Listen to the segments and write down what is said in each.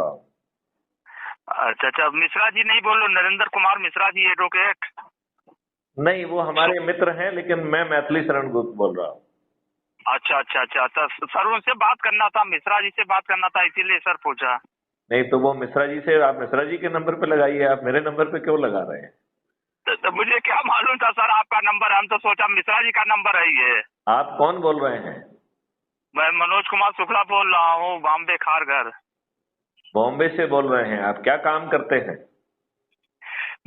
रहा हूँ। अच्छा अच्छा, मिश्रा जी नहीं बोल रहे? नरेंद्र कुमार मिश्रा जी एडवोकेट? नहीं, वो हमारे मित्र हैं, लेकिन मैं मैथिली शरण गुप्त बोल रहा हूँ। अच्छा अच्छा अच्छा, तो सर उनसे बात करना था, मिश्रा जी से बात करना था, इसीलिए सर पूछा। नहीं तो वो मिश्रा जी से, आप मिश्रा जी के नंबर पे लगाइए, आप मेरे नंबर पे क्यों लगा रहे हैं? तो मुझे क्या मालूम था सर आपका नंबर, हम तो सोचा मिश्रा जी का नंबर है ये। आप कौन बोल रहे हैं? मैं मनोज कुमार शुक्ला बोल रहा हूँ, बॉम्बे खारघर। बॉम्बे से बोल रहे हैं? आप क्या काम करते हैं?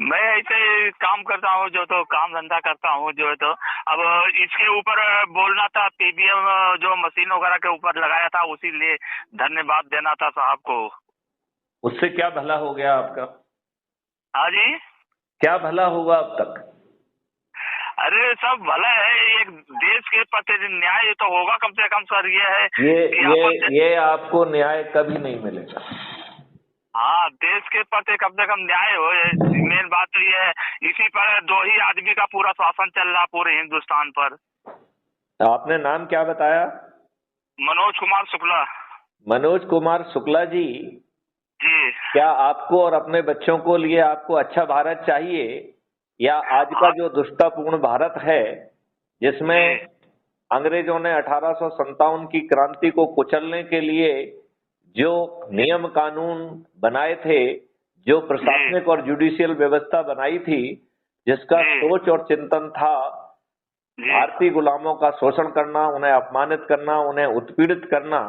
मैं ऐसे काम करता हूँ, जो तो काम धंधा करता हूँ जो है, तो अब इसके ऊपर बोलना था, पीबीएम जो मशीन वगैरह के ऊपर लगाया था, उसी लिए धन्यवाद देना था साहब को। उससे क्या भला हो गया आपका? हाँ जी। क्या भला हुआ अब तक? अरे सब भला है, एक देश के प्रति न्याय तो होगा कम से कम सर, ये है ये कि ये अपन। ये आपको न्याय कभी नहीं मिलेगा। हाँ, देश के प्रति कम से कम न्याय हो, मेन बात तो ये है। इसी पर दो ही आदमी का पूरा शासन चल रहा पूरे हिंदुस्तान पर। आपने नाम क्या बताया? मनोज कुमार शुक्ला। मनोज कुमार शुक्ला जी, जी। क्या आपको और अपने बच्चों को लिए आपको अच्छा भारत चाहिए, या आज का हाँ जो दुष्टतापूर्ण भारत है, जिसमें जी अंग्रेजों ने 1857 की क्रांति को कुचलने के लिए जो नियम कानून बनाए थे, जो जी प्रशासनिक और जुडिशियल व्यवस्था बनाई थी, जिसका जी सोच और चिंतन था जी भारतीय गुलामों का शोषण करना, उन्हें अपमानित करना, उन्हें उत्पीड़ित करना,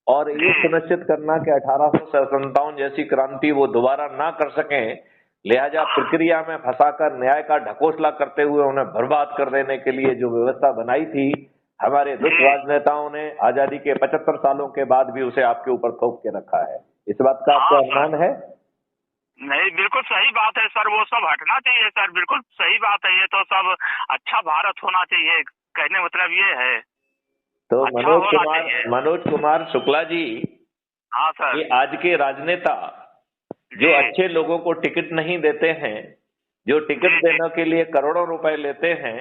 और ये जी सुनिश्चित करना कि 1857 जैसी क्रांति वो दोबारा ना कर सकें, लिहाजा प्रक्रिया में फंसाकर न्याय का ढकोसला करते हुए उन्हें बर्बाद कर देने के लिए जो व्यवस्था बनाई थी, हमारे दुष्ट जी। राजनेताओं ने आजादी के 75 सालों के बाद भी उसे आपके ऊपर थोप के रखा है। इस बात का आपको हाँ सर, अनुमान है? नहीं बिल्कुल सही बात है सर, वो सब हटना चाहिए सर, बिल्कुल सही बात है, ये तो सब अच्छा भारत होना चाहिए, कहने मतलब ये है, तो अच्छा होना चाहिए। मनोज कुमार शुक्ला जी, हाँ सर। ये आज के राजनेता जो जी अच्छे लोगों को टिकट नहीं देते हैं, जो टिकट जी जी। देने के लिए करोड़ों रुपए लेते हैं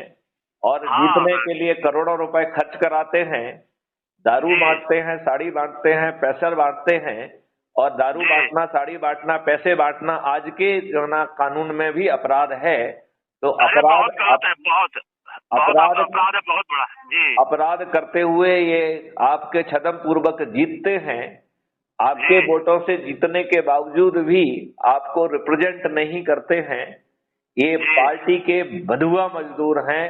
और हाँ जीतने सर। के लिए करोड़ों रुपए खर्च कराते हैं, दारू जी बांटते हैं, साड़ी बांटते हैं, पैसे बांटते हैं, और दारू जी। बांटना, साड़ी बांटना, पैसे बांटना आज के जो ना कानून में भी अपराध है। तो अरे बहुत गलत है, बहुत बहुत अपराध अपराध है, बहुत बड़ा। जी अपराध करते हुए ये आपके छदम पूर्वक जीतते हैं। आपके जी वोटों से जीतने के बावजूद भी आपको रिप्रेजेंट नहीं करते हैं। ये जी पार्टी के बंधुआ मजदूर हैं,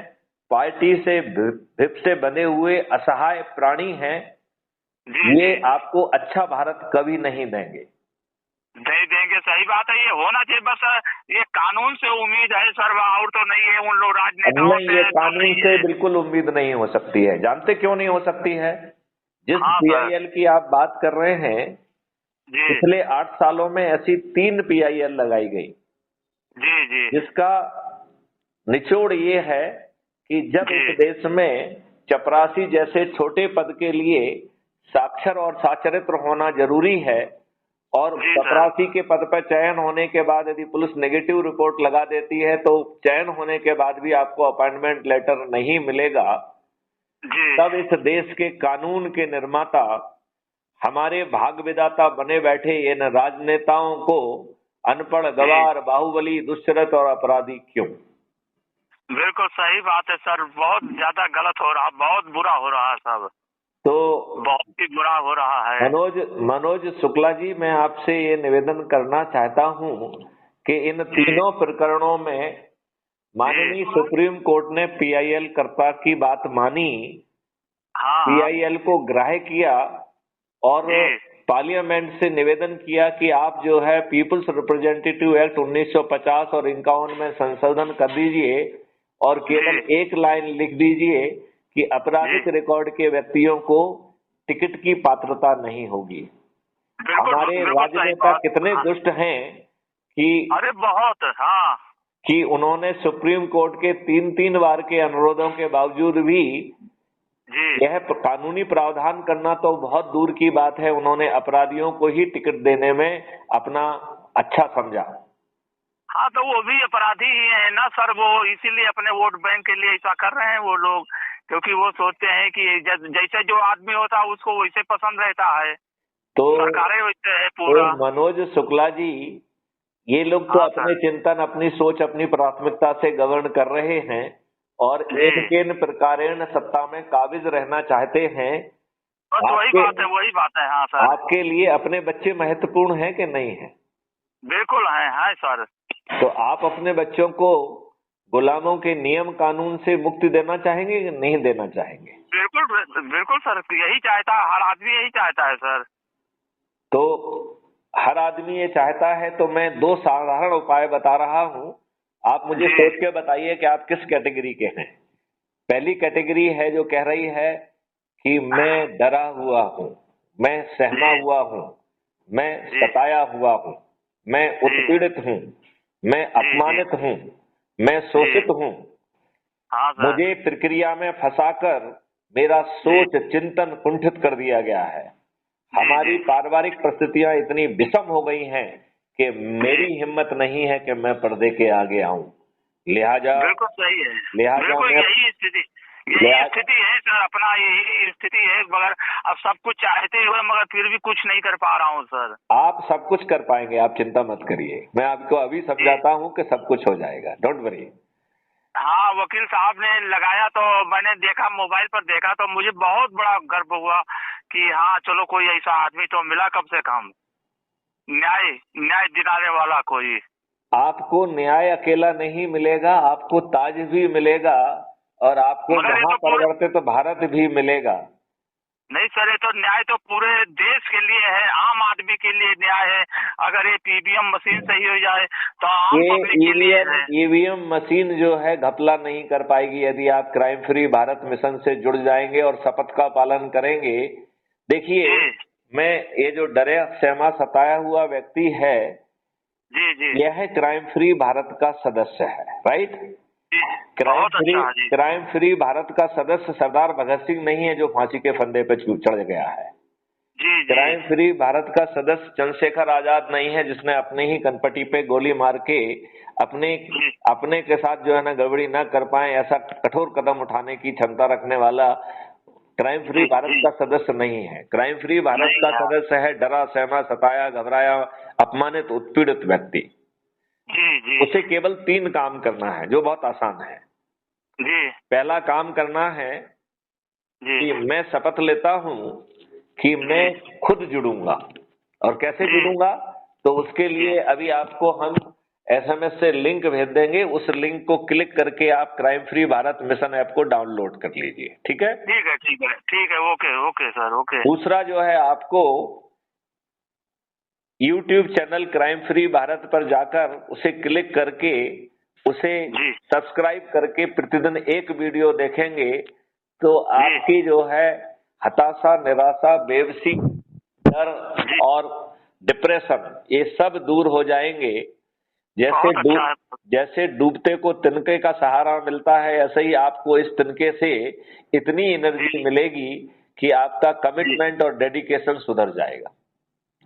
पार्टी से भिप से बने हुए असहाय प्राणी हैं। जी ये जी। आपको अच्छा भारत कभी नहीं देंगे। नहीं देंगे, सही बात है, ये होना चाहिए बस। ये कानून से उम्मीद है सर, और तो नहीं है, उन लोग राजनेताओं नहीं, से ये तो कानून नहीं से है। बिल्कुल उम्मीद नहीं हो सकती है। जानते क्यों नहीं हो सकती है? जिस हाँ सर। पीआईएल की आप बात कर रहे हैं, जी पिछले 8 सालों में ऐसी 3 पीआईएल लगाई गई, जी जी जिसका निचोड़ ये है कि जब जी इस देश में चपरासी जैसे छोटे पद के लिए साक्षर और साचरित्र होना जरूरी है, और जी सर। चपरासी के पद पर चयन होने के बाद यदि पुलिस नेगेटिव रिपोर्ट लगा देती है, तो चयन होने के बाद भी आपको अपॉइंटमेंट लेटर नहीं मिलेगा। जी तब इस देश के कानून के निर्माता, हमारे भाग विधाता बने बैठे इन राजनेताओं को अनपढ़, जी गवार, बाहुबली, दुष्चरित और अपराधी क्यों? बिल्कुल सही बात है सर, बहुत ज्यादा गलत हो रहा, बहुत बुरा हो रहा है सब, तो बहुत ही बुरा हो रहा है। मनोज मनोज शुक्ला जी, मैं आपसे ये निवेदन करना चाहता हूं कि इन जी तीनों प्रकरणों में जी। माननीय सुप्रीम कोर्ट ने पीआईएल कर्ता की बात मानी, हाँ हाँ। पीआईएल को ग्राह्य किया, और जी पार्लियामेंट से निवेदन किया कि आप जो है पीपुल्स रिप्रेजेंटेटिव एक्ट 1950 और 51 में संशोधन कर दीजिए, और केवल जी एक लाइन लिख दीजिए कि जी। आपराधिक रिकॉर्ड के व्यक्तियों को टिकट की पात्रता नहीं होगी। बिल्कुल हमारे बिल्कुल सही राजनेता बात। कितने हाँ। दुष्ट हैं कि अरे बहुत। हाँ उन्होंने सुप्रीम कोर्ट के 3-3 बार के अनुरोधों के बावजूद भी जी। यह कानूनी प्रावधान करना तो बहुत दूर की बात है, उन्होंने अपराधियों को ही टिकट देने में अपना अच्छा समझा। हाँ तो वो भी अपराधी ही है ना सर, वो इसीलिए अपने वोट बैंक के लिए ऐसा कर रहे हैं वो लोग, क्योंकि वो सोचते हैं कि जैसे जो आदमी होता है उसको वैसे पसंद रहता है। तो सरकारें वैसे है पूरा। मनोज शुक्ला जी, ये लोग तो हाँ अपने सर चिंतन, अपनी सोच, अपनी प्राथमिकता से गवर्न कर रहे हैं और जी, इन प्रकारेण सत्ता में काबिज रहना चाहते हैं। बस वही आपके बात है, वही बात है। हाँ सर, आपके लिए अपने बच्चे महत्वपूर्ण हैं कि नहीं है? बिल्कुल है सर। तो आप अपने बच्चों को गुलामों के नियम कानून से मुक्ति देना चाहेंगे कि नहीं देना चाहेंगे? बिल्कुल बिल्कुल सर, यही चाहता है, हर आदमी यही चाहता है सर। तो हर आदमी ये चाहता है, तो मैं दो साधारण उपाय बता रहा हूं, आप मुझे जी सोच के बताइए कि आप किस कैटेगरी के हैं। पहली कैटेगरी है जो कह रही है कि मैं डरा हुआ हूं, मैं सहमा जी हुआ हूं, मैं जी सताया हुआ हूं, मैं जी उत्पीड़ित हूं, मैं जी जी अपमानित हूं, मैं जी। शोषित हूं, हाँ सर। मुझे प्रक्रिया में फंसाकर मेरा जी सोच चिंतन कुंठित कर दिया गया है। जी हमारी जी पारिवारिक परिस्थितियां इतनी विषम हो गई हैं कि जी, मेरी हिम्मत नहीं है कि मैं पर्दे के आगे आऊं। लिहाजा बिल्कुल सही है। लिहाजा बिल्कुल मैं यही लिहाजा स्थिति है सर, अपना यही स्थिति है। मगर अब सब कुछ चाहते हुए मगर फिर भी कुछ नहीं कर पा रहा हूँ सर। आप सब कुछ कर पाएंगे, आप चिंता मत करिए। मैं आपको अभी जी समझाता हूं कि सब कुछ हो जाएगा, डोंट वरी। हाँ, वकील साहब ने लगाया तो मैंने देखा, मोबाइल पर देखा तो मुझे बहुत बड़ा गर्व हुआ कि हाँ चलो कोई ऐसा आदमी तो मिला कम से कम, न्याय न्याय दिलाने वाला कोई। आपको न्याय अकेला नहीं मिलेगा, आपको ताज भी मिलेगा और आपको मगर ये तो पूरे, महापरिवर्तित भारत भी मिलेगा। नहीं सर, ये तो न्याय तो पूरे देश के लिए है, आम आदमी के लिए न्याय है। अगर ये ईवीएम मशीन सही हो जाए तो आम ये पब्लिक के लिए ईवीएम है। ईवीएम मशीन जो है घपला नहीं कर पाएगी यदि आप क्राइम फ्री भारत मिशन से जुड़ जाएंगे और शपथ का पालन करेंगे। देखिए, जी मैं ये जो डरे सहमा सताया हुआ व्यक्ति है, जी जी यह क्राइम फ्री भारत का सदस्य है, राइट? जी, बहुत अच्छा है जी। क्राइम फ्री भारत का सदस्य सरदार भगत सिंह नहीं है जो फांसी के फंदे पे चढ़ गया है। जी जी क्राइम फ्री भारत का सदस्य चंद्रशेखर आजाद नहीं है जिसने अपने ही कनपटी पे गोली मार के अपने जी अपने के साथ जो है ना गड़बड़ी ना कर पाए ऐसा कठोर कदम उठाने की क्षमता रखने वाला क्राइम फ्री जी भारत जी, का सदस्य नहीं है। क्राइम फ्री भारत नहीं का हाँ, सदस्य है डरा सहमा सताया घबराया अपमानित उत्पीड़ित व्यक्ति। जी जी उसे केवल 3 काम करना है जो बहुत आसान है। जी पहला काम करना है जी कि मैं शपथ लेता हूं कि मैं जी खुद जुड़ूंगा। और कैसे जी जुड़ूंगा? तो उसके जी, लिए अभी आपको हम एसएमएस से लिंक भेज देंगे, उस लिंक को क्लिक करके आप crime free Bharat mission app को डाउनलोड कर लीजिए, ठीक है? ठीक है ठीक है ठीक है, ओके ओके सर, ओके। दूसरा जो है, आपको YouTube channel crime free Bharat पर जाकर उसे क्लिक करके उसे जी सब्सक्राइब करके प्रतिदिन एक वीडियो देखेंगे तो जी आपकी जो है हताशा, निराशा, बेबसी, डर जी, और डिप्रेशन ये सब दूर हो जाएंगे। बहुत अच्छा है। जैसे डूबते को तिनके का सहारा मिलता है, ऐसे ही आपको इस तिनके से इतनी एनर्जी जी मिलेगी कि आपका जी, कमिटमेंट और डेडिकेशन सुधर जाएगा।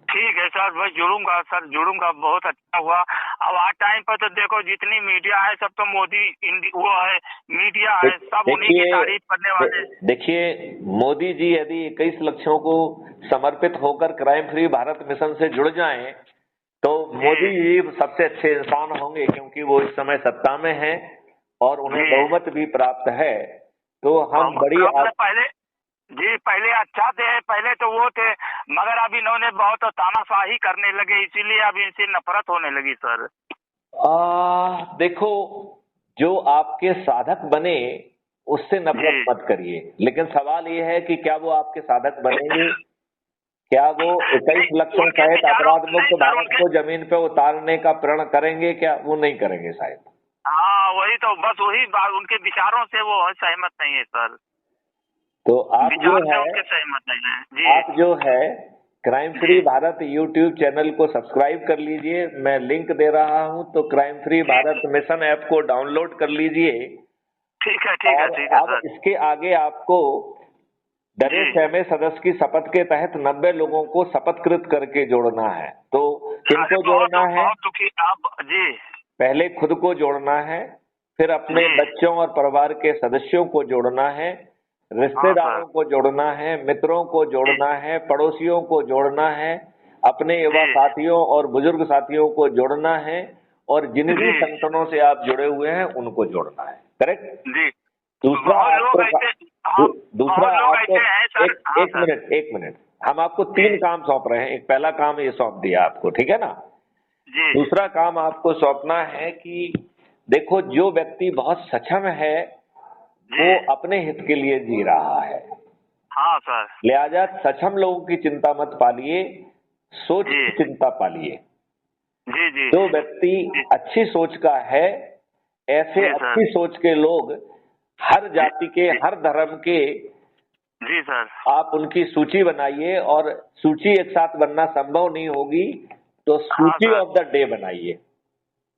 ठीक है सर, मैं जुड़ूंगा सर, जुड़ूंगा, बहुत अच्छा हुआ। अब आज टाइम पर तो देखो जितनी मीडिया है सब तो मोदी वो है, मीडिया है, सब उन्हीं की देखिए तारीफ करने वाले। देखिए मोदी जी यदि 21 लक्ष्यों को समर्पित होकर क्राइम फ्री भारत मिशन से जुड़ जाएं तो मोदी जी जी सबसे अच्छे इंसान होंगे क्योंकि वो इस समय सत्ता में हैं और उन्हें जी, बहुमत भी प्राप्त है। तो हम बहुमत बड़ी प्राप्त है पहले। जी, पहले अच्छा थे, पहले तो वो थे, मगर अब इन्होंने बहुत तानाशाही करने लगे, इसीलिए अब इनसे नफरत होने लगी सर। देखो, जो आपके साधक बने उससे नफरत जी, मत करिए, लेकिन सवाल ये है कि क्या वो आपके साधक बनेंगे? क्या वो 21 नहीं लक्षों उनके सहित विचारों, अपराध नहीं मुक्त सर भारत उनके, को जमीन पे उतारने का प्रण करेंगे? क्या वो नहीं करेंगे शायद। हाँ वही तो, बस वही बात, उनके विचारों से वो सहमत नहीं है सर, तो विचार से उनके सहमत नहीं है। जी आप जो है क्राइम फ्री जी, भारत यूट्यूब चैनल को सब्सक्राइब कर लीजिए, मैं लिंक दे रहा हूं तो क्राइम फ्री भारत ठीक मिशन ऐप को डाउनलोड कर लीजिए। ठीक है ठीक है और ठीक है अब सर। इसके आगे आपको डरे जी, सहमे सदस्य की शपथ के तहत 90 लोगों को शपथकृत करके जोड़ना है। तो अरे किनको बहुत जोड़ना है? बहुत दुखी आप जी। पहले खुद को जोड़ना है, फिर अपने जी बच्चों और परिवार के सदस्यों को जोड़ना है, रिश्तेदारों को जोड़ना है, मित्रों को जोड़ना है, पड़ोसियों को जोड़ना है, अपने युवा साथियों और बुजुर्ग साथियों को जोड़ना है, और जिन भी संगठनों से आप जुड़े हुए हैं उनको जोड़ना है। करेक्ट जी। दूसरा आपको एक मिनट हम आपको 3 काम सौंप रहे हैं। एक पहला काम ये सौंप दिया आपको, ठीक है ना। जी। दूसरा काम आपको सौंपना है कि देखो, जो व्यक्ति बहुत सक्षम है वो अपने हित के लिए जी रहा है। हाँ सर। लिहाजा सक्षम लोगों की चिंता मत पालिए, सोच की चिंता पालिए। जी जी। जो व्यक्ति अच्छी सोच का है, ऐसे अच्छी सोच के लोग हर जाति के, हर धर्म के, जी सर, आप उनकी सूची बनाइए। और सूची एक साथ बनना संभव नहीं होगी तो सूची ऑफ द डे बनाइए।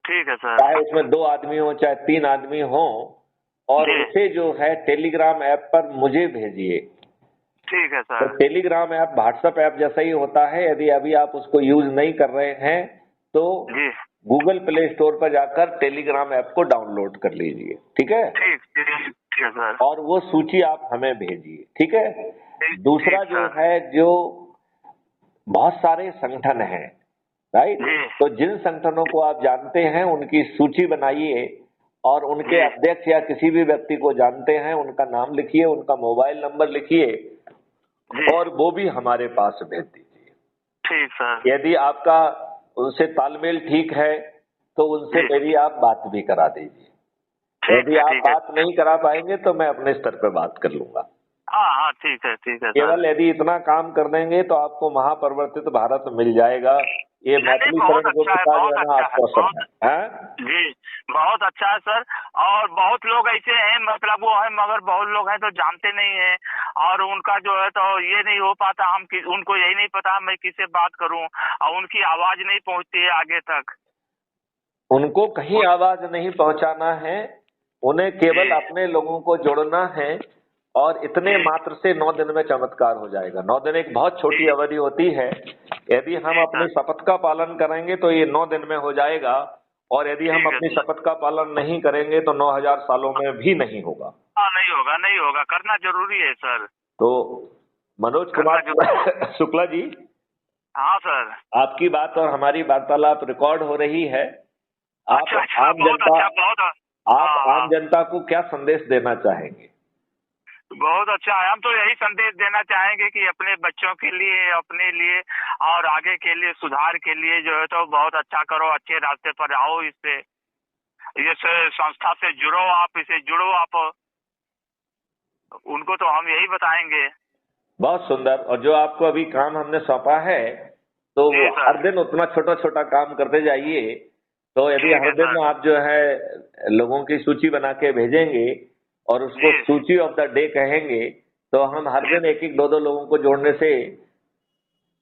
ठीक है सर। चाहे उसमें 2 आदमी हो, चाहे 3 आदमी हो, और उसे जो है टेलीग्राम ऐप पर मुझे भेजिए। ठीक है सर। तो टेलीग्राम ऐप व्हाट्सएप ऐप जैसा ही होता है। यदि अभी आप उसको यूज नहीं कर रहे हैं तो गूगल प्ले स्टोर पर जाकर टेलीग्राम ऐप को डाउनलोड कर लीजिए। ठीक है। ठीक है सर। और वो सूची आप हमें भेजिए। ठीक है। दूसरा जो है, जो बहुत सारे संगठन हैं, राइट, तो जिन संगठनों को आप जानते हैं उनकी सूची बनाइए और उनके अध्यक्ष या किसी भी व्यक्ति को जानते हैं उनका नाम लिखिए, उनका मोबाइल नंबर लिखिए और वो भी हमारे पास भेज दीजिए। ठीक सर। यदि आपका उनसे तालमेल ठीक है तो उनसे मेरी आप बात भी करा दीजिए। यदि आप बात नहीं करा पाएंगे तो मैं अपने स्तर पर बात कर लूंगा। हाँ ठीक है केवल यदि इतना काम कर देंगे तो आपको महापरिवर्तित भारत मिल जाएगा। ये मैथिली शरण गुप्त का जो है ना आश्वासन है। जी, बहुत अच्छा है सर। और बहुत लोग ऐसे हैं, मतलब वो है, मगर बहुत लोग हैं तो जानते नहीं है और उनका जो है तो ये नहीं हो पाता। उनको यही नहीं पता मैं किससे बात करूं और उनकी आवाज नहीं पहुंचती है आगे तक। उनको कहीं आवाज नहीं पहुंचाना है, उन्हें केवल अपने लोगों को जोड़ना है और इतने मात्र से 9 दिन में चमत्कार हो जाएगा। 9 दिन एक बहुत छोटी अवधि होती है। यदि हम अपनी शपथ का पालन करेंगे तो ये 9 दिन में हो जाएगा और यदि हम अपनी शपथ का पालन नहीं करेंगे तो 9000 सालों में भी नहीं होगा। नहीं होगा, करना जरूरी है सर। तो मनोज कुमार शुक्ला जी। हाँ सर। आपकी बात और हमारी वार्तालाप रिकॉर्ड हो रही है। आप आम जनता को क्या संदेश देना चाहेंगे? बहुत अच्छा है। हम तो यही संदेश देना चाहेंगे कि अपने बच्चों के लिए, अपने लिए और आगे के लिए, सुधार के लिए जो है तो बहुत अच्छा करो, अच्छे रास्ते पर आओ। इससे इस संस्था से जुड़ो, आप इसे जुड़ो आप, उनको तो हम यही बताएंगे। बहुत सुंदर। और जो आपको अभी काम हमने सौंपा है तो हर दिन उतना छोटा छोटा काम करते जाइए। तो यदि हर दिन आप जो है लोगों की सूची बना के भेजेंगे और उसको सूची ऑफ द डे कहेंगे तो हम हर दिन 1-1, 2-2 लोगों को जोड़ने से,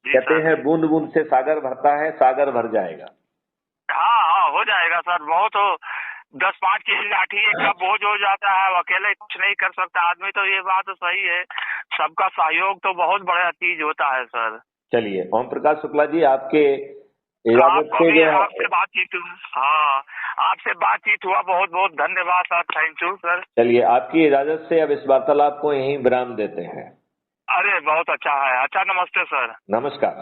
कहते हैं बूंद बूंद से सागर भरता है, सागर भर जाएगा। हाँ हो जाएगा सर। बहुत 10-5 की लाठी एक का बोझ हो जाता है, अकेले कुछ नहीं कर सकता आदमी। तो ये बात तो सही है, सबका सहयोग तो बहुत बड़ा चीज होता है सर। चलिए ओम प्रकाश शुक्ला जी, आपके इजाजत से जो है आपसे बातचीत, हाँ आपसे बातचीत हुआ, बहुत बहुत धन्यवाद सर। Thank you sir. चलिए आपकी इजाजत से अब इस वार्तालाप को यहीं विराम देते हैं। अरे बहुत अच्छा है। अच्छा, नमस्ते सर। नमस्कार।